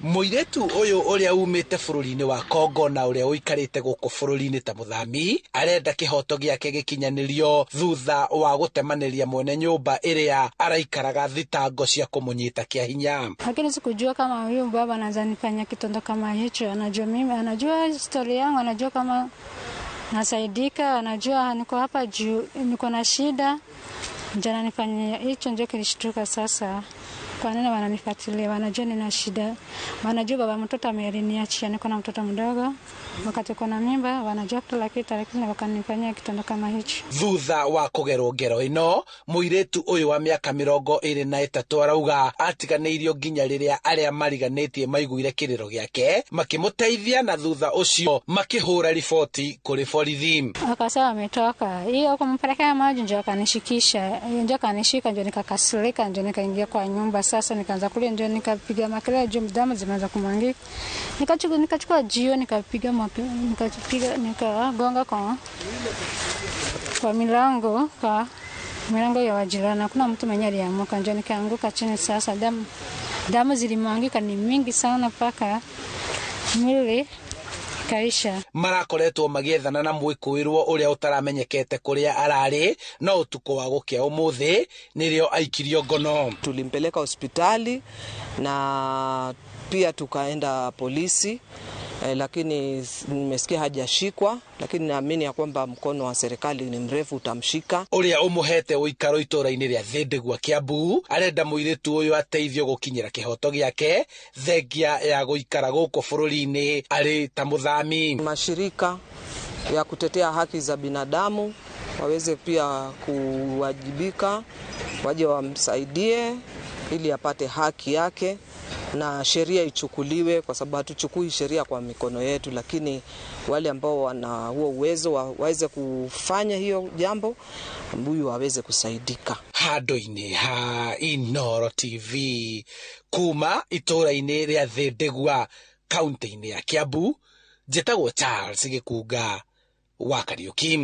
Muiretu uyu uria umite bururi-ini wa Kongo na uria uikarite guku bururi-ini ta muthami arenda kihoto giake gikinyanirio thutha wa gutemaniria mwene nyumba iria araikaraga thitango cia kumunyita kia hinya. Lakini sikujua kama huyu baba anaweza nifanya kitendo kama hicho. Anajua mimi, anajua historia yangu, anajua kama nasaidika, anajua niko hapa juu, niko na shida. Jana nifanyia hicho, ndio kilishtuka sasa. Kwa nini wananifuatilia? Wanajua nina shida. Wanajua baba mtoto ameriniachia, niko na mtoto mdogo. Wakati kuna mimba, wanajua kila kitu, lakini wakanifanyia kitendo kama hicho. Thutha wa kugerwo ngero ino, muiretu uyu wa miaka 23 arauga atiganeirio nginya riria aria mariganitie maiguire kiriro giake, makimuteithia na thutha ucio makihura riboti kuri borithi. Akasema ametoka. Hiyo kumpelekea maji ndio akanishikisha. Ndio akanishika, ndio nikakasirika, ndio nikaingia kwa nyumba. Sasa nikaanza kulia, ndio nikapiga makelele, juu damu zimeanza kumwangika. Nikachukua jio, nikapiga nikagonga kwa milango ya wajirani. Kuna mtu mwenye aliamuka, ndio nikaanguka chini. Sasa damu zilimwangika ni mingi sana paka mwili kaisha. Marakoretwo magiethana na mwikuirwo uria utaramenyekete kuria arari, no utuko wa gukia umuthi nirio aikirio ngono. Tulimpeleka hospitali na pia tukaenda polisi, lakini nimesikia hajashikwa, lakini naamini ya kwamba mkono wa serikali ni mrefu utamshika. Uria umuhete uikaro itura-ini ria Thindigua Kiambu arenda muiretu uyu ateithio gukinyira kihoto giake thengia ya guikara guku bururi-ini ari ta muthami. Mashirika ya kutetea haki za binadamu waweze pia kuwajibika, waje wamsaidie ili apate haki yake na sheria ichukuliwe, kwa sababu hatuchukui sheria kwa mikono yetu, lakini wale ambao wana huo uwezo waweze kufanya hiyo jambo, huyu waweze kusaidika. Handu-ini ha Inooro TV kuma itura-ini ria Thindigua kaunti-ini ya Kiambu, njitagwo Charles Gikunga wa Kariuki.